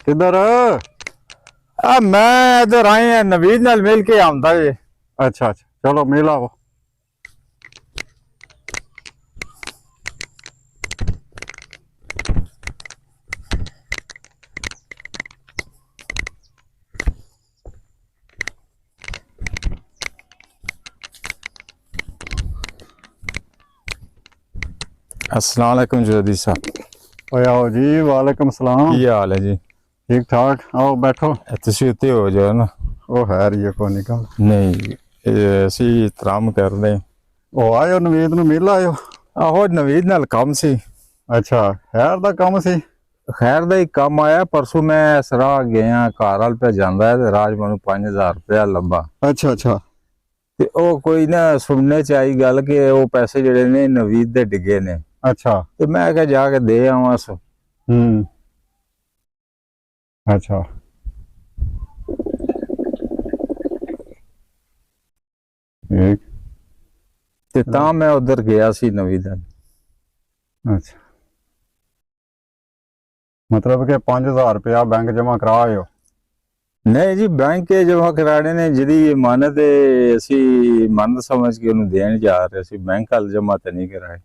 किधर? मैं इधर आए हैं नवीद नाल मिल के आंदा जी। अच्छा अच्छा, चलो मिल आओ। अस्सलाम वालेकुम जदी साहब। आओ जी, वालेकुम सलाम। की हाल है जी? ठीक ठाक, आओ बैठो। तुसी उत्ते हो जाओ ना। ओ है रही कोई निकल नहीं असी एहतराम कर रहे। ओ आयो नवीद नूं मिल आयो। आहो नवीद नाल काम सी। अच्छा, खैर दा काम सी? खैर दा ही काम आया। परसों मैं सराह गया घर वाल पे जांदा है ते राज मैनू 5000 रुपया लब्भा। अच्छा अच्छा। ते ओ कोई ना सुनने च आई गल कि वो पैसे जिहड़े ने नवीद दे डिगे ने। अच्छा। ते मैं क्या जाके दे आवां। अच्छा। ठीक। ते तां मैं उधर गया सी नवीद। अच्छा, मतलब कि 5000 रुपया बैंक जमा करा आयो? नहीं जी, बैंक जमा कराने ने जिहदी इमानत है असी इमानत समझ के उन्हें देन जा रहे सी। बैंक वाल जमा तो नहीं कराए।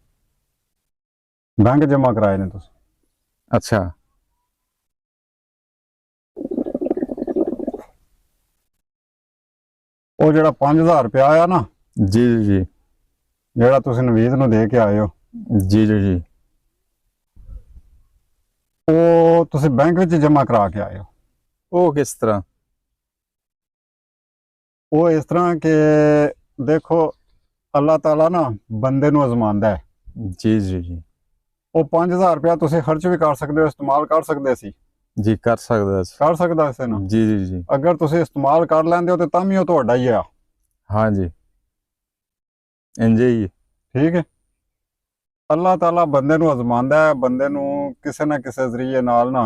बैंक जमा कराए ने तुस? अच्छा। वो जेड़ा 5000 रुपया आया ना, जी जी जेड़ा तुसी नवीद नूं दे के आए हो, जी जी जी। वो तुसी बैंक विच जमा करा के आए हो? वो किस तरह? वो इस तरह के देखो, अल्लाह ताला ना बंदे नूं आजमांदा है। जी जी जी वो 5000 रुपया तुसी खर्च भी कर सकते हो, इस्तेमाल कर सकते सी। जी कर सकदा सी। कर सकदा इसे ना? जी जी जी। अगर तुसी इस्तेमाल कर लैंदे हो तो तां भी वो तुहाडा ही है। हाँ जी, इंजे ही। ठीक है। अल्लाह ताला बंदे नूं आजमांदा है। बंदे नूं किसे ना किसे जरिए नाल ना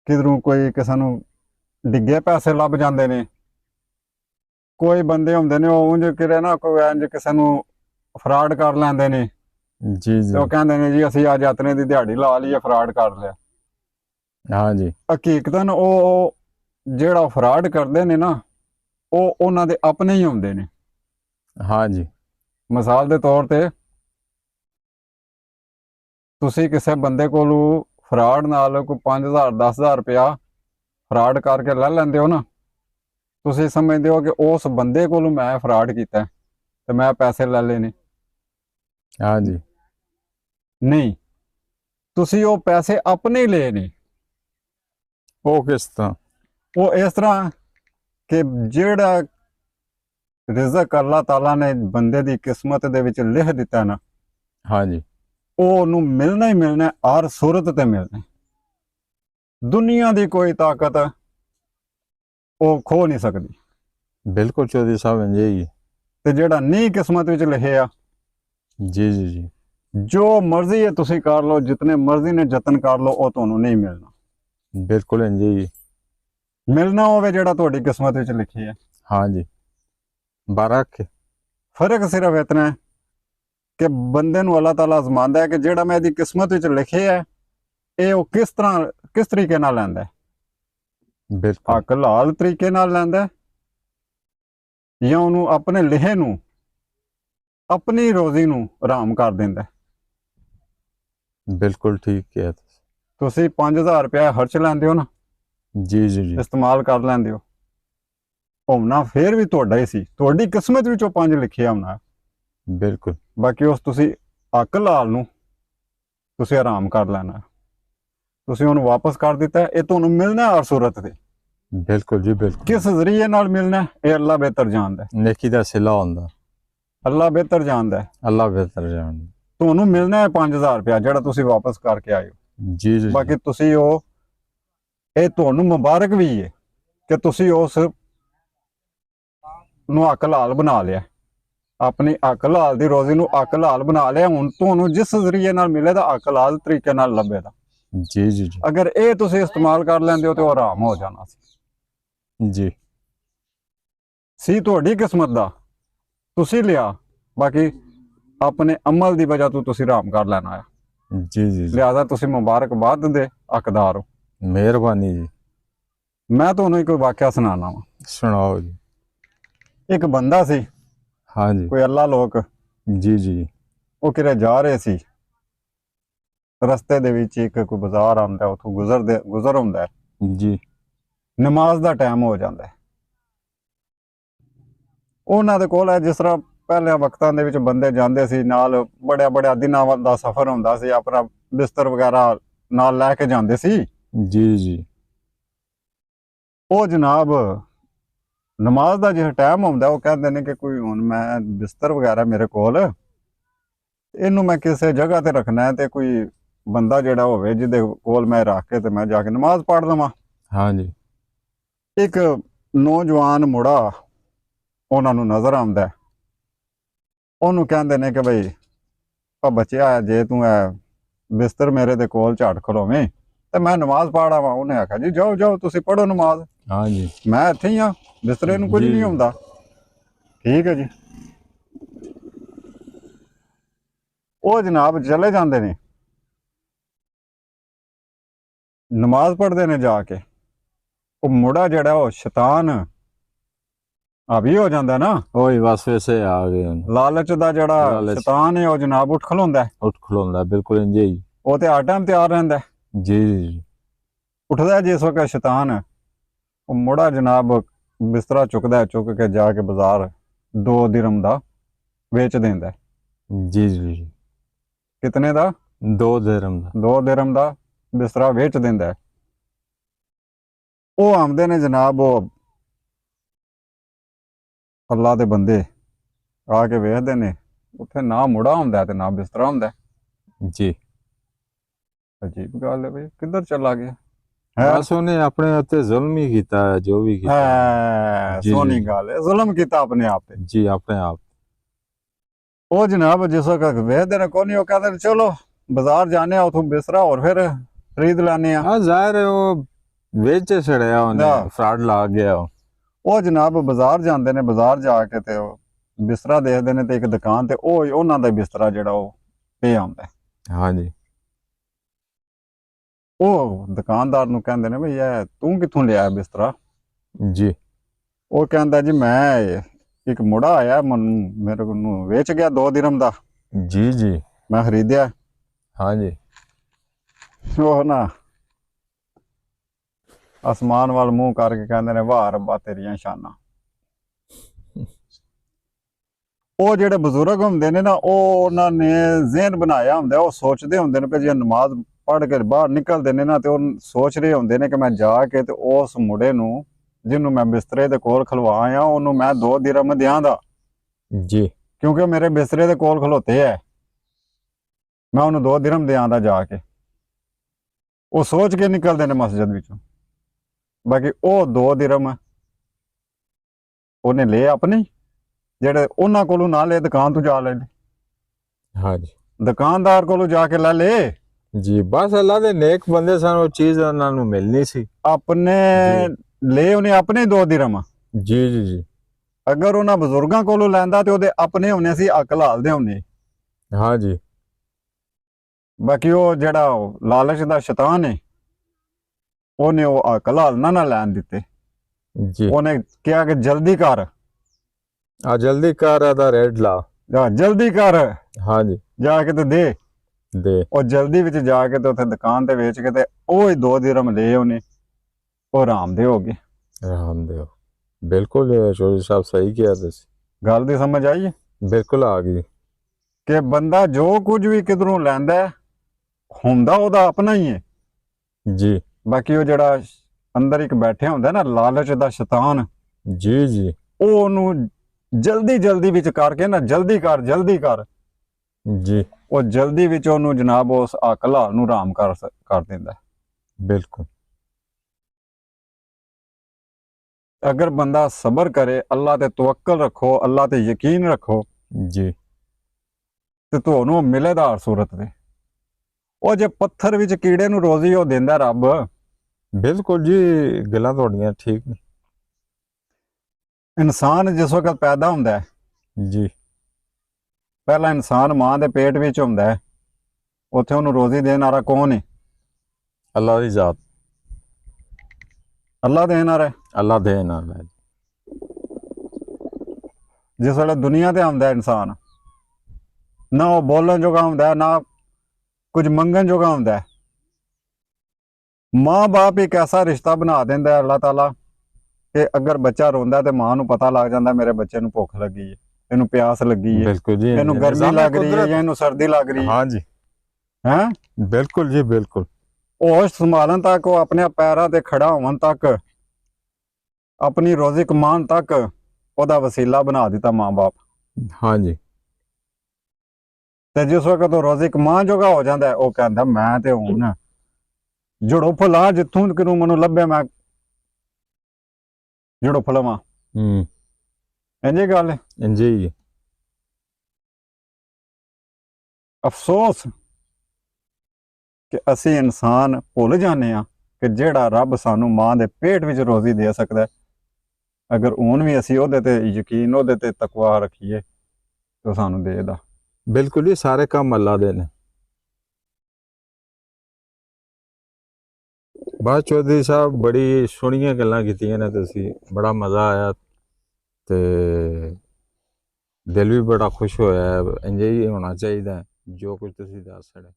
किधरों कोई किसे नूं डिगे पैसे लभ जांदे ने। कोई बंदे हुंदे ने वो उंज किरे ना कोई इंज किसे नूं फ्रॉड कर लैंदे ने जी ते जी। वो कहंदे ने जी असीं अज इतने दी दिहाड़ी ला ली, फ्रॉड कर लिया। हाँ जी। हकीकतन वो जेड़ा फ्रॉड करदे ने ना, वो उन्हां दे अपने ही हुंदे ने। हाँ जी। मिसाल दे तौर ते तुसी किसे बंदे कोलों फ्रॉड नाल कोई 5000 10,000 रुपया फ्रॉड करके लै लैंदे हो ना, तुसी समझदे हो कि उस बंदे कोलों मैं फ्रॉड कीता ते मैं पैसे लै लेने। हाँ जी। नहीं, तुसी वो पैसे अपने ही ले ने। वो किस तरह? वो इस तरह कि जेड़ा रिज़क अल्लाह ताला ने बंदे दी किस्मत दे विच लिख दिता ना, हाँ जी। वो उन्होंने मिलना ही मिलना है, हर सूरत ते मिलना है। दुनिया दी कोई ताकत वो खो नहीं सकती। बिल्कुल चौधरी साहब, इंजे ही। ते जेड़ा नहीं किस्मत विच लिखिया, जी जी जी। जो मर्जी है तुसी कर लो, जितने मर्जी ने जतन कर लो, वो तुहानू नहीं मिलना। बिल्कुल इंजे ही। मिलना होवे जेड़ा तुहाडी किस्मत विच लिखी है। हाँ जी। बारक। फर्क सिर्फ इतना है कि बंदे नू अल्लाह ताला आजमांदा है कि जेड़ा मैं दी किस्मत विच लिखे है, ये वो किस तरह किस तरीके नाल लैंदा है। बिल्कुल। हक हलाल तरीके नाल लैंदा है या उन्होंने अपने लिखे नू अपनी रोजी नू हराम कर देंदा है। बिल्कुल ठीक किया तुसी 5000 रुपया खर्च लैंदे हो ना, जी जी जी। इस्तेमाल कर लैंदे हो, होना फिर भी तुहाडा ही सी। तुहाडी किस्मत विच 5 लिखिया होना। बिल्कुल। बाकी उस तुसी हक हलाल नू तुसी हराम कर लैना। तुसी उन्हें वापस कर दिता है, ये तुहानू मिलना है हर सूरत ते। बिल्कुल जी बिल्कुल। किस जरिए नाल मिलना है, ये अल्लाह बेहतर जानदा है। नेकी दा सिला हुंदा। अल्लाह बेहतर जानदा है। अल्लाह बेहतर जानदा। तुहानू मिलना है 5000 रुपया जेड़ा तुसी वापस करके आए हो। जी जी बाकी जी। तुसी वो ये तुहानू मुबारक भी है कि तुसी उस नू हक हलाल बना लिया। अपनी हक हलाल दी रोजी नू हक हलाल बना लिया। हुण तुहानू जिस जरिए नाल मिले दा हक हलाल तरीके नाल लभेगा। जी जी जी। अगर ये तुसी इस्तेमाल कर लैंदे हो तो हराम हो जाना जी। तुहाडी किस्मत दा, तुसी लिया। बाकी ਆਪਣੇ ਅਮਲ ਦੀ ਵਜ੍ਹਾ ਤੋਂ ਤੁਸੀਂ ਆਰਾਮ ਕਰ ਲੈਣਾ ਆ। ਜੀ ਜੀ ਜੀ, ਲਿਹਾਜ਼ਾ ਤੁਸੀਂ ਮੁਬਾਰਕਬਾਦ ਦੇ ਹੱਕਦਾਰ ਹੋ। ਮਿਹਰਬਾਨੀ ਜੀ। ਮੈਂ ਤੁਹਾਨੂੰ ਇੱਕ ਵਾਕਿਆ ਸੁਣਾਉਣਾ ਵਾ। ਸੁਣਾਓ ਜੀ। ਇੱਕ ਬੰਦਾ ਸੀ, हाँ जी। ਕੋਈ ਅੱਲਾ ਲੋਕ, जी जी ਉਹ ਕਿਤੇ ਜਾ ਰਹੇ ਸੀ। ਰਸਤੇ ਦੇ ਵਿੱਚ ਇੱਕ ਕੋਈ ਬਾਜ਼ਾਰ ਆਉਂਦਾ, ਉੱਥੋਂ ਗੁਜ਼ਰ ਹੁੰਦਾ ਹੈ। जी ਨਮਾਜ਼ ਦਾ ਟਾਈਮ ਹੋ ਜਾਂਦਾ ਹੈ। ਉਹਨਾਂ ਦੇ ਕੋਲ ਹੈ, ਜਿਸ ਤਰ੍ਹਾਂ ਪਹਿਲੇ ਵਕਤਾਂ ਦੇ ਵਿੱਚ ਬੰਦੇ ਜਾਂਦੇ ਸੀ, ਨਾਲ ਬੜਿਆ ਦਿਨਾਂ ਦਾ ਸਫ਼ਰ ਹੁੰਦਾ ਸੀ, ਆਪਣਾ ਬਿਸਤਰ ਵਗੈਰਾ ਨਾਲ ਲੈ ਕੇ ਜਾਂਦੇ ਸੀ। जी जी ਉਹ ਜਨਾਬ ਨਮਾਜ਼ ਦਾ ਜਿਹੜਾ ਟਾਈਮ ਹੁੰਦਾ, ਉਹ ਕਹਿੰਦੇ ਨੇ ਕਿ ਕੋਈ ਹੁਣ ਮੈਂ ਬਿਸਤਰ ਵਗੈਰਾ ਮੇਰੇ ਕੋਲ, ਇਹਨੂੰ ਮੈਂ ਕਿਸੇ ਜਗ੍ਹਾ ਤੇ ਰੱਖਣਾ ਹੈ, ਤੇ ਕੋਈ ਬੰਦਾ ਜਿਹੜਾ ਹੋਵੇ ਜਿਹਦੇ ਕੋਲ ਮੈਂ ਰੱਖ ਕੇ ਤੇ ਮੈਂ ਜਾ ਕੇ ਨਮਾਜ਼ ਪੜ੍ਹ ਲਵਾਂ। हाँ जी ਇੱਕ ਨੌਜਵਾਨ ਮੁੰਡਾ ਉਹਨਾਂ ਨੂੰ ਨਜ਼ਰ ਆਉਂਦਾ ਹੈ। ਉਹਨੂੰ ਕਹਿੰਦੇ ਨੇ ਕਿ ਬਈ ਆ ਬੱਚਿਆ, ਜੇ ਤੂੰ ਇਹ ਬਿਸਤਰ ਮੇਰੇ ਦੇ ਕੋਲ ਝਾੜ ਖਲੋਵੇਂ ਤੇ ਮੈਂ ਨਮਾਜ਼ ਪੜ੍ਹ ਆਵਾਂ। ਉਹਨੇ ਆਖਿਆ ਜੀ ਜਾਓ ਜਾਓ, ਤੁਸੀਂ ਪੜ੍ਹੋ ਨਮਾਜ਼, हाँ जी ਮੈਂ ਇੱਥੇ ਹੀ ਆ, ਬਿਸਤਰੇ ਨੂੰ ਕੁਝ ਜੀ। ਨਹੀਂ ਹੁੰਦਾ। ਠੀਕ ਹੈ ਜੀ। ਉਹ ਜਨਾਬ ਚਲੇ ਜਾਂਦੇ ਨੇ, ਨਮਾਜ਼ ਪੜ੍ਹਦੇ ਨੇ ਜਾ ਕੇ। ਉਹ ਮੁੰਡਾ ਜਿਹੜਾ ਉਹ ਸ਼ੈਤਾਨ ਹਾਵੀ ਹੋ ਜਾਂਦਾ ਨਾ, वही वसवसे आ गए हैं। ਲਾਲਚ ਦਾ ਜਿਹੜਾ ਲਾਲਚ। ਸ਼ੈਤਾਨ ਹੈ, ਉਹ ਜਨਾਬ ਉੱਠ ਖਲੋਂਦਾ ਹੈ। उठ खलोंदा बिल्कुल इंजे ही। ਉਹ ਤੇ ਹਰ ਟਾਈਮ ਤਿਆਰ ਰਹਿੰਦਾ ਹੈ। जी जी ਉੱਠਦਾ ਹੈ ਜਿਸ ਵਕਤ ਸ਼ੈਤਾਨ, ਉਹ ਮੁੰਡਾ ਜਨਾਬ ਬਿਸਤਰਾ ਚੁੱਕਦਾ ਹੈ, ਚੁੱਕ ਕੇ ਜਾ ਕੇ ਬਾਜ਼ਾਰ 2 ਦਿਰਹਮ ਦਾ ਵੇਚ ਦਿੰਦਾ ਹੈ। जी जी जी। ਕਿਤਨੇ ਦਾ? 2 दिरहम दा। 2 ਦਿਰਹਮ ਦਾ ਬਿਸਤਰਾ ਵੇਚ ਦਿੰਦਾ ਹੈ। ਉਹ ਆਉਂਦੇ ਨੇ ਜਨਾਬ, ਉਹ ਅੱਲਾ ਦੇ ਬੰਦੇ ਆ ਕੇ ਵੇਖਦੇ ਨੇ, ਉੱਥੇ ਨਾ ਮੁੰਡਾ ਹੁੰਦਾ ਤੇ ਨਾ ਬਿਸਤਰਾ ਹੁੰਦਾ। जी ਅਜੀਬ ਗੱਲ ਹੈ ਬਈ, ਕਿੱਧਰ ਚਲਾ ਗਿਆ? बस उन्हें अपने उत्ते जुल्म ही कीता है, जो भी कीता है। ਹੈ ਜੀ, ਸੋਹਣੀ ਜੀ। ਗੱਲ ਹੈ, ਜ਼ੁਲਮ ਕੀਤਾ ਆਪਣੇ ਆਪ ਤੇ। जी अपने आप। ਉਹ ਜਨਾਬ ਜਿਸ ਵਕਤ ਵੇਖਦੇ ਨੇ ਕੋਈ ਨਹੀਂ, ਉਹ ਕਹਿੰਦੇ ਨੇ ਚਲੋ ਬਾਜ਼ਾਰ ਜਾਣੇ ਆ, ਉਥੋਂ ਬਿਸਤਰਾ ਹੋਰ ਫਿਰ ਖਰੀਦ ਲੈਣੇ ਆ। हाँ जाहिर है वो बेच छड़िया उन्हें, हाँ। फ्रॉड लग गया वो। ਉਹ ਜਨਾਬ ਬਾਜ਼ਾਰ ਜਾਂਦੇ ਨੇ, ਬਾਜ਼ਾਰ ਜਾ ਕੇ ਤੇ ਉਹ ਬਿਸਤਰਾ ਦੇਖਦੇ ਨੇ, ਤੇ ਇੱਕ ਦੁਕਾਨ ਤੇ ਉਹ ਉਹਨਾਂ ਦਾ ਬਿਸਤਰਾ ਜਿਹੜਾ ਉਹ ਪਿਆ ਹੁੰਦਾ ਹੈ। हाँ जी ਉਹ ਦੁਕਾਨਦਾਰ ਨੂੰ ਕਹਿੰਦੇ ਨੇ ਬਈ ਇਹ ਤੂੰ ਕਿੱਥੋਂ ਲਿਆ ਬਿਸਤਰਾ? जी ਉਹ ਕਹਿੰਦਾ ਜੀ ਮੈਂ, ਇੱਕ ਮੁੰਡਾ ਆਇਆ ਮੇਰੇ ਨੂੰ ਵੇਚ ਗਿਆ 2 ਦਿਰਹਮ ਦਾ, जी जी ਮੈਂ ਖਰੀਦਿਆ। हाँ जी ਉਹ ਨਾ ਅਸਮਾਨ ਵੱਲ ਮੂੰਹ ਕਰਕੇ ਕਹਿੰਦੇ ਨੇ ਵਾਹ ਰੱਬਾ ਤੇਰੀਆਂ ਸ਼ਾਨਾਂ। ਉਹ ਜਿਹੜੇ ਬਜ਼ੁਰਗ ਹੁੰਦੇ ਨੇ ਨਾ, ਉਹ ਉਹਨਾਂ ਨੇ ਜ਼ਿਹਨ ਬਣਾਇਆ ਹੁੰਦਾ, ਉਹ ਸੋਚਦੇ ਹੁੰਦੇ ਨੇ ਕਿ ਜੇ ਨਮਾਜ਼ ਪੜ੍ਹ ਕੇ ਬਾਹਰ ਨਿਕਲਦੇ ਨੇ ਨਾ, ਤੇ ਉਹ ਸੋਚ ਰਹੇ ਹੁੰਦੇ ਨੇ ਕਿ ਮੈਂ ਜਾ ਕੇ ਤੇ ਉਸ ਮੁੰਡੇ ਨੂੰ ਜਿਹਨੂੰ ਮੈਂ ਬਿਸਤਰੇ ਦੇ ਕੋਲ ਖਲਵਾ ਆ, ਉਹਨੂੰ ਮੈਂ 2 ਦਿਰਹਮ ਦਿਆਂਦਾ, जी ਕਿਉਂਕਿ ਉਹ ਮੇਰੇ ਬਿਸਤਰੇ ਦੇ ਕੋਲ ਖਲੋਤੇ ਹੈ, ਮੈਂ ਉਹਨੂੰ 2 ਦਿਰਹਮ ਦਿਆਂਦਾ ਜਾ ਕੇ। ਉਹ ਸੋਚ ਕੇ ਨਿਕਲਦੇ ਨੇ ਮਸਜਿਦ ਵਿੱਚੋਂ। ਬਾਕੀ ਉਹ 2 ਦਿਰਹਮ ਉਹਨੇ ਲਏ ਆਪਣੇ, ਜਿਹੜੇ ਉਹਨਾਂ ਕੋਲੋਂ ਨਾ ਲਏ ਦੁਕਾਨ ਤੋਂ ਜਾ ਲੈ ਲਏ, हाँ जी ਦੁਕਾਨਦਾਰ ਕੋਲੋਂ ਜਾ ਕੇ ਲੈ ਲਏ। जी बस अल्लाह दे नेक बंदे सन, वो चीज उन्हां नूं मिलनी सी। ਆਪਣੇ ਲਏ ਉਹਨੇ ਆਪਣੇ 2 ਦਿਰਹਮ। जी जी जी ਅਗਰ ਉਹਨਾਂ ਬਜ਼ੁਰਗਾਂ ਕੋਲੋਂ ਲੈਂਦਾ ਤੇ ਉਹਦੇ ਆਪਣੇ ਹੋਣੇ ਸੀ, ਅਕਲ ਹਾਲ ਦੇ ਹੋਣੇ। हाँ जी ਬਾਕੀ ਉਹ ਜਿਹੜਾ ਲਾਲਚ ਦਾ ਸ਼ੈਤਾਨ ਹੈ, ਉਹਨੇ ਉਹ ਅਕਲ ਹਾਲ ਨਾ ਲੈਣ ਦਿੱਤੇ। जी ਉਹਨੇ ਕਿਹਾ ਕਿ ਜਲਦੀ ਕਰ, आ जल्दी कर आदा रेड ला। ਜਾ ਜਲਦੀ ਕਰ, हाँ जी ਜਾ ਕੇ ਤੇ ਦੇ। दे ਉਹ ਜਲਦੀ ਵਿੱਚ ਜਾ ਕੇ ਤੇ ਉੱਥੇ ਦੁਕਾਨ ਤੇ ਵੇਚ ਕੇ ਤੇ ਉਹ ਹੀ 2 ਦਿਰਹਮ ਲਏ ਉਹਨੇ। ਉਹ ਆਰਾਮ ਦੇ ਹੋ ਗਏ। रामदेव बिल्कुल चौधरी साहब सही किया तुसी। ਗੱਲ ਦੀ ਸਮਝ ਆਈ ਹੈ बिल्कुल आ गई। ਕਿ ਬੰਦਾ ਜੋ ਕੁਝ ਵੀ ਕਿਧਰੋਂ ਲੈਂਦਾ ਹੈ, ਹੁੰਦਾ ਉਹਦਾ ਆਪਣਾ ਹੀ ਹੈ। जी ਬਾਕੀ ਉਹ ਜਿਹੜਾ ਅੰਦਰ ਇੱਕ ਬੈਠਿਆ ਹੁੰਦਾ ਨਾ ਲਾਲਚ ਦਾ ਸ਼ੈਤਾਨ, जी जी ਉਹ ਉਹਨੂੰ ਜਲਦੀ ਵਿੱਚ ਕਰਕੇ ਨਾ, ਜਲਦੀ ਕਰ जी ਉਹ ਜਲਦੀ ਵਿੱਚ ਉਹਨੂੰ ਜਨਾਬ ਉਸ ਅਕਲ ਹਾਲ ਨੂੰ ਆਰਾਮ ਕਰ ਦਿੰਦਾ। बिल्कुल ਅਗਰ ਬੰਦਾ ਸਬਰ ਕਰੇ, ਅੱਲਾ ਤੇ ਤਵੱਕਲ ਰੱਖੋ, ਅੱਲਾ ਤੇ ਯਕੀਨ ਰੱਖੋ, जी ਤੇ ਤੁਹਾਨੂੰ ਮਿਲੇਦਾ ਹਰ ਸੂਰਤ ਦੇ। ਉਹ ਜੇ ਪੱਥਰ ਵਿੱਚ ਕੀੜੇ ਨੂੰ ਰੋਜ਼ੀ ਉਹ ਦਿੰਦਾ ਰੱਬ। बिल्कुल जी गल्लां तुहाडियां ठीक ने। ਇਨਸਾਨ ਜਿਸ ਵਕਤ ਪੈਦਾ ਹੁੰਦਾ ਹੈ, जी ਪਹਿਲਾਂ ਇਨਸਾਨ ਮਾਂ ਦੇ ਪੇਟ ਵਿੱਚ ਹੁੰਦਾ ਹੈ, ਉੱਥੇ ਉਹਨੂੰ ਰੋਜ਼ੀ ਦੇਣ ਵਾਲਾ ਕੌਣ ਹੈ? ਅੱਲਾ ਦੀ ਜ਼ਾਤ, ਅੱਲਾ ਦੇਣ ਵਾਲਾ ਹੈ। ਅੱਲਾ ਦੇ ਨਾਲ ਹੈ। ਜਿਸ ਵੇਲੇ ਦੁਨੀਆ ਤੇ ਆਉਂਦਾ ਹੈ ਇਨਸਾਨ, ਨਾ ਉਹ ਬੋਲਣ ਜੋਗਾ ਹੁੰਦਾ ਹੈ, ਨਾ ਕੁਝ ਮੰਗਣ ਜੋਗਾ ਹੁੰਦਾ ਹੈ। ਮਾਂ ਬਾਪ ਇੱਕ ਐਸਾ ਰਿਸ਼ਤਾ ਬਣਾ ਦਿੰਦਾ ਹੈ ਅੱਲਾਹ ਤਾਲਾ ਕਿ ਅਗਰ ਬੱਚਾ ਰੋਂਦਾ ਤੇ ਮਾਂ ਨੂੰ ਪਤਾ ਲੱਗ ਜਾਂਦਾ ਮੇਰੇ ਬੱਚੇ ਨੂੰ ਭੁੱਖ ਲੱਗੀ ਹੈ, ਇਹਨੂੰ ਪਿਆਸ ਲੱਗੀ ਹੈ, ਬਿਲकुल जी, ਇਹਨੂੰ ਗਰਮੀ ਨਿਜ਼ਾਮ ਲੱਗ ਰਹੀ ਹੈ ਕੁਦਰਤ। ਜਾਂ ਇਹਨੂੰ ਸਰਦੀ ਲੱਗ ਰਹੀ ਹੈ। हाँ जी, ਹੈਂ बिल्कुल जी बिल्कुल। ਹੋਸ਼ ਸੰਭਾਲਣ ਤੱਕ, ਉਹ ਆਪਣੇ ਪੈਰਾਂ ਤੇ ਖੜਾ ਹੋਣ ਤੱਕ, ਆਪਣੀ ਰੋਜ਼ੀ ਕਮਾਉਣ ਤੱਕ ਉਹਦਾ ਵਸੀਲਾ ਬਣਾ ਦਿੱਤਾ ਮਾਂ ਬਾਪ। हाँ जी, ਤੇ ਜਿਸ ਵਕਤ ਉਹ ਰੋਜ਼ੀ ਕਮਾਉਣ ਜੋਗਾ ਹੋ ਜਾਂਦਾ ਹੈ, ਉਹ ਕਹਿੰਦਾ ਮੈਂ ਤੇ ਹੁਣ ਜੜੋ ਫਲਾ ਜਿੱਥੋਂ ਕਿਨੂੰ ਮੈਨੂੰ ਲੱਭੇ ਮੈਂ ਜੜੋ ਫਲਵਾ। ਇੰਜੀ ਗੱਲ ਹੈ। जी जी, ਅਫਸੋਸ ਕਿ ਅਸੀਂ ਇਨਸਾਨ ਭੁੱਲ ਜਾਂਦੇ ਹਾਂ ਕਿ ਜਿਹੜਾ ਰੱਬ ਸਾਨੂੰ ਮਾਂ ਦੇ ਪੇਟ ਵਿੱਚ ਰੋਜ਼ੀ ਦੇ ਸਕਦਾ ਹੈ, ਅਗਰ ਹੁਣ ਵੀ ਅਸੀਂ ਉਹਦੇ ਤੇ ਯਕੀਨ, ਉਹਦੇ ਤੇ ਤਕਵਾ ਰੱਖੀਏ ਤਾਂ ਸਾਨੂੰ ਦੇਦਾ। बिल्कुल जी, सारे काम अल्लाह दे ने। बस चौधरी साहब बड़ी सोहणियां गल्लां कीतियां ने तुसीं, बड़ा मज़ा आया ते दिल भी बड़ा खुश होया है। इंज ही होना चाहिए जो कुछ तुसीं दस छड़े।